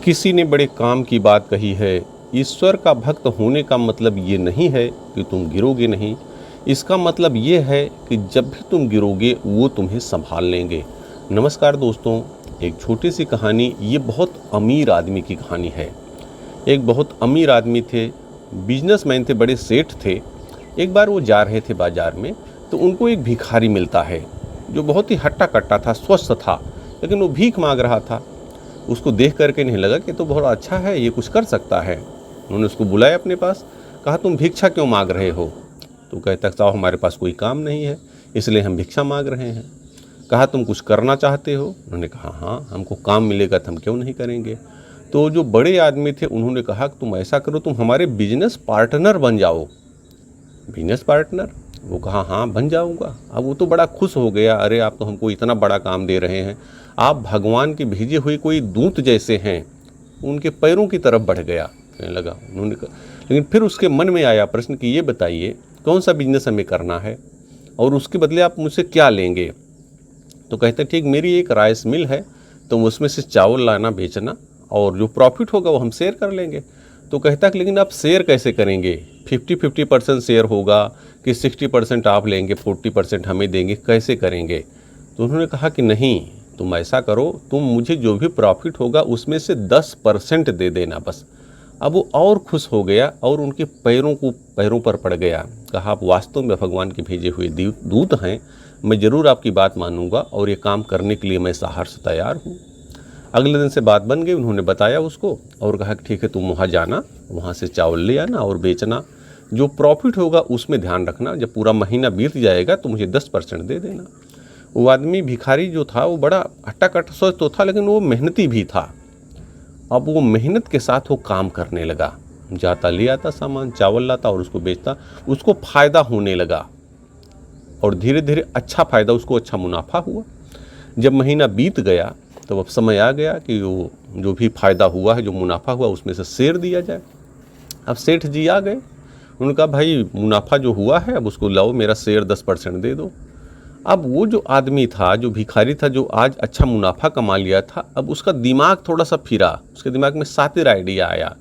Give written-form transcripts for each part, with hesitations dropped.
किसी ने बड़े काम की बात कही है, ईश्वर का भक्त होने का मतलब ये नहीं है कि तुम गिरोगे नहीं। इसका मतलब ये है कि जब भी तुम गिरोगे वो तुम्हें संभाल लेंगे। नमस्कार दोस्तों, एक छोटी सी कहानी, ये बहुत अमीर आदमी की कहानी है। एक बहुत अमीर आदमी थे, बिजनेसमैन थे, बड़े सेठ थे। एक बार वो जा रहे थे बाजार में, तो उनको एक भिखारी मिलता है जो बहुत ही हट्टा कट्टा था, स्वस्थ था, लेकिन वो भीख मांग रहा था। उसको देख करके नहीं लगा कि तो बहुत अच्छा है, ये कुछ कर सकता है। उन्होंने उसको बुलाया अपने पास, कहा तुम भिक्षा क्यों मांग रहे हो? तो कहता साहब हमारे पास कोई काम नहीं है, इसलिए हम भिक्षा मांग रहे हैं। कहा तुम कुछ करना चाहते हो? उन्होंने कहा हाँ, हमको काम मिलेगा तो हम क्यों नहीं करेंगे। तो जो बड़े आदमी थे उन्होंने कहा कि तुम ऐसा करो, तुम हमारे बिजनेस पार्टनर बन जाओ। Business partner? वो कहा हाँ बन जाऊंगा। अब वो तो बड़ा खुश हो गया, अरे आप तो हमको इतना बड़ा काम दे रहे हैं, आप भगवान के भेजे हुए कोई दूत जैसे हैं। उनके पैरों की तरफ बढ़ गया, कहने लगा। उन्होंने कहा, लेकिन फिर उसके मन में आया प्रश्न कि ये बताइए कौन सा बिजनेस हमें करना है और उसके बदले आप मुझसे क्या लेंगे? तो कहते ठीक, मेरी एक राइस मिल है, तो उसमें से चावल लाना बेचना और जो प्रॉफिट होगा वो हम शेयर कर लेंगे। तो कहता कि लेकिन आप शेयर कैसे करेंगे? 50-50% शेयर होगा कि 60% आप लेंगे, 40% हमें देंगे, कैसे करेंगे? तो उन्होंने कहा कि नहीं, तुम ऐसा करो, तुम मुझे जो भी प्रॉफिट होगा उसमें से 10% दे देना बस। अब वो और खुश हो गया और उनके पैरों पर पड़ गया। कहा आप वास्तव में भगवान के भेजे हुए दूत हैं, मैं ज़रूर आपकी बात मानूंगा और ये काम करने के लिए मैं सहर्ष तैयार हूँ। अगले दिन से बात बन गई। उन्होंने बताया उसको और कहा कि ठीक है, तुम वहाँ जाना, वहाँ से चावल ले आना और बेचना, जो प्रॉफिट होगा उसमें ध्यान रखना, जब पूरा महीना बीत जाएगा तो मुझे 10% दे देना। वो आदमी भिखारी जो था वो बड़ा हट्टा कट्टा सोच तो था, लेकिन वो मेहनती भी था। अब वो मेहनत के साथ वो काम करने लगा, जाता ले आता सामान, चावल लाता और उसको बेचता। उसको फ़ायदा होने लगा और धीरे धीरे अच्छा फ़ायदा, उसको अच्छा मुनाफा हुआ। जब महीना बीत गया तो अब समय आ गया कि वो जो भी फ़ायदा हुआ है, जो मुनाफा हुआ, उसमें से शेयर दिया जाए। अब सेठ जी आ गए, उन्होंने कहा भाई मुनाफा जो हुआ है अब उसको लाओ, मेरा शेयर 10% दे दो। अब वो जो आदमी था, जो भिखारी था, जो आज अच्छा मुनाफा कमा लिया था, अब उसका दिमाग थोड़ा सा फिरा, उसके दिमाग में सातिर आइडिया आया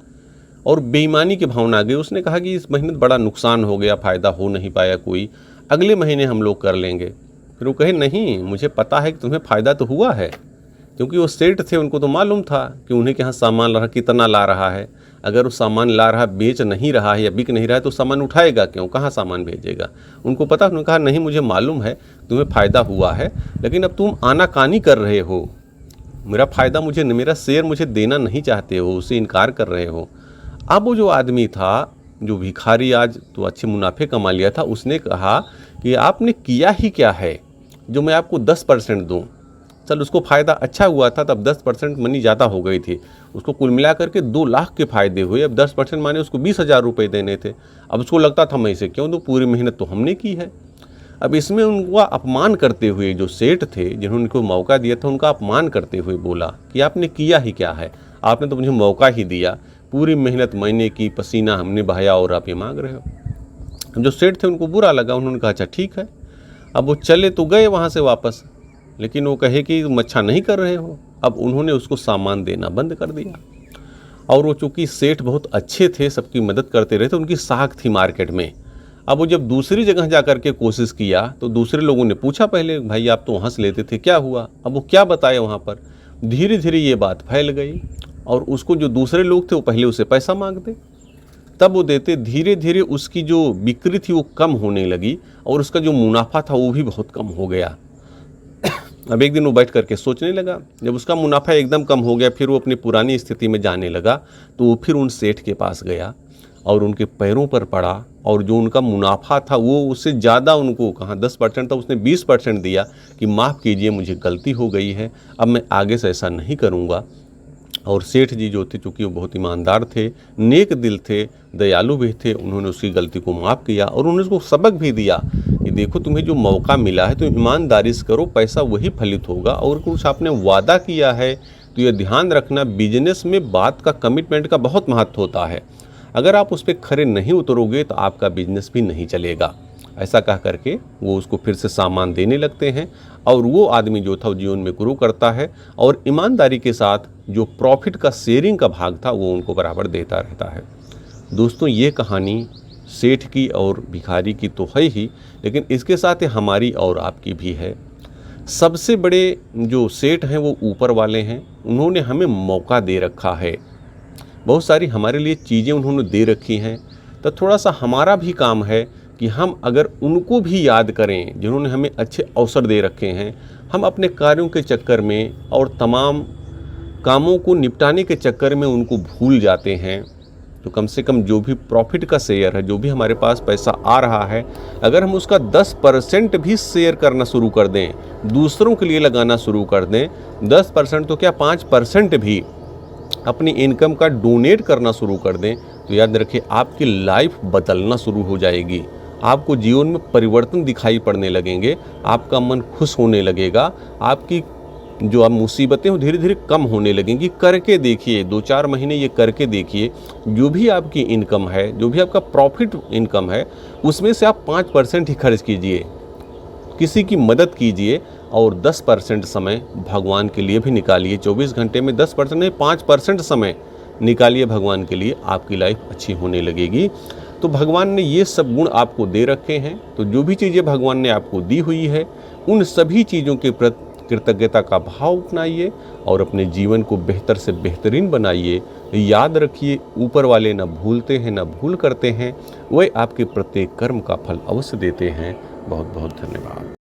और बेईमानी की भावना आ गई। उसने कहा कि इस महीने बड़ा नुकसान हो गया, फ़ायदा हो नहीं पाया कोई, अगले महीने हम लोग कर लेंगे। फिर वो कहे नहीं, मुझे पता है कि तुम्हें फ़ायदा तो हुआ है, क्योंकि वो सेठ थे, उनको तो मालूम था कि उन्हें के यहाँ सामान कितना ला रहा है। अगर वो सामान ला रहा, बेच नहीं रहा है या बिक नहीं रहा है तो सामान उठाएगा क्यों, कहाँ सामान भेजेगा? उनको पता। उन्होंने कहा नहीं, मुझे मालूम है तुम्हें फ़ायदा हुआ है, लेकिन अब तुम आनाकानी कर रहे हो, मेरा फ़ायदा मुझे, मेरा शेयर मुझे देना नहीं चाहते हो, उससे इनकार कर रहे हो। अब वो जो आदमी था, जो भिखारी आज तो अच्छे मुनाफे कमा लिया था, उसने कहा कि आपने किया ही क्या है जो मैं आपको 10% दूँ? चल, उसको फ़ायदा अच्छा हुआ था, तब 10% मनी ज़्यादा हो गई थी, उसको कुल मिला करके 2 लाख के फ़ायदे हुए। अब 10% माने उसको 20,000 रुपये देने थे। अब उसको लगता था मैं इसे क्यों दूँ, पूरी मेहनत तो हमने की है। अब इसमें उनका अपमान करते हुए जो सेठ थे, जिन्होंने उनको मौका दिया था, उनका अपमान करते हुए बोला कि आपने किया ही क्या है, आपने तो मुझे मौका ही दिया, पूरी मेहनत मैंने की, पसीना हमने बहाया और आप ये मांग रहे हो। जो सेठ थे उनको बुरा लगा, उन्होंने कहा अच्छा ठीक है। अब वो चले तो गए वहाँ से वापस, लेकिन वो कहे कि तुम अच्छा नहीं कर रहे हो। अब उन्होंने उसको सामान देना बंद कर दिया। और वो चूँकि सेठ बहुत अच्छे थे, सबकी मदद करते रहे थे, उनकी साख थी मार्केट में। अब वो जब दूसरी जगह जा कर के कोशिश किया तो दूसरे लोगों ने पूछा, पहले भाई आप तो वहाँ से लेते थे, क्या हुआ? अब वो क्या बताए वहाँ पर। धीरे धीरे ये बात फैल गई और उसको जो दूसरे लोग थे वो पहले उसे पैसा मांगते, तब वो देते। धीरे धीरे उसकी जो बिक्री थी वो कम होने लगी और उसका जो मुनाफा था वो भी बहुत कम हो गया। अब एक दिन वो बैठ करके सोचने लगा, जब उसका मुनाफा एकदम कम हो गया, फिर वो अपनी पुरानी स्थिति में जाने लगा, तो वो फिर उन सेठ के पास गया और उनके पैरों पर पड़ा और जो उनका मुनाफा था वो उससे ज़्यादा, उनको कहाँ 10% था, उसने 20% दिया कि माफ़ कीजिए, मुझे गलती हो गई है, अब मैं आगे से ऐसा नहीं करूँगा। और सेठ जी जो थे, चूँकि वो बहुत ईमानदार थे, नेक दिल थे, दयालु भी थे, उन्होंने उसकी गलती को माफ़ किया और उन्होंने उसको सबक भी दिया कि देखो तुम्हें जो मौका मिला है, तुम ईमानदारी से करो, पैसा वही फलित होगा। और कुछ आपने वादा किया है तो ये ध्यान रखना, बिजनेस में बात का, कमिटमेंट का बहुत महत्व होता है। अगर आप उस पर खरे नहीं उतरोगे तो आपका बिजनेस भी नहीं चलेगा। ऐसा कह करके वो उसको फिर से सामान देने लगते हैं और वो आदमी जो था वो जीवन में ग्रो करता है और ईमानदारी के साथ जो प्रॉफिट का शेयरिंग का भाग था वो उनको बराबर देता रहता है। दोस्तों, ये कहानी सेठ की और भिखारी की तो है ही, लेकिन इसके साथ ही हमारी और आपकी भी है। सबसे बड़े जो सेठ हैं वो ऊपर वाले हैं, उन्होंने हमें मौका दे रखा है, बहुत सारी हमारे लिए चीज़ें उन्होंने दे रखी हैं। तो थोड़ा सा हमारा भी काम है कि हम अगर उनको भी याद करें जिन्होंने हमें अच्छे अवसर दे रखे हैं। हम अपने कार्यों के चक्कर में और तमाम कामों को निपटाने के चक्कर में उनको भूल जाते हैं। तो कम से कम जो भी प्रॉफिट का शेयर है, जो भी हमारे पास पैसा आ रहा है, अगर हम उसका 10% भी शेयर करना शुरू कर दें, दूसरों के लिए लगाना शुरू कर दें, 10% तो क्या 5% भी अपनी इनकम का डोनेट करना शुरू कर दें, तो याद रखिए आपकी लाइफ बदलना शुरू हो जाएगी। आपको जीवन में परिवर्तन दिखाई पड़ने लगेंगे, आपका मन खुश होने लगेगा, आपकी जो आप मुसीबतें वो धीरे धीरे कम होने लगेंगी। करके देखिए, 2-4 महीने ये करके देखिए। जो भी आपकी इनकम है, जो भी आपका प्रॉफिट इनकम है, उसमें से आप 5% ही खर्च कीजिए, किसी की मदद कीजिए और 10% समय भगवान के लिए भी निकालिए। 24 घंटे में 10% नहीं, 5% समय निकालिए भगवान के लिए, आपकी लाइफ अच्छी होने लगेगी। तो भगवान ने ये सब गुण आपको दे रखे हैं, तो जो भी चीज़ें भगवान ने आपको दी हुई है, उन सभी चीज़ों के प्रति कृतज्ञता का भाव अपनाइए और अपने जीवन को बेहतर से बेहतरीन बनाइए। याद रखिए, ऊपर वाले न भूलते हैं न भूल करते हैं, वह आपके प्रत्येक कर्म का फल अवश्य देते हैं। बहुत बहुत धन्यवाद।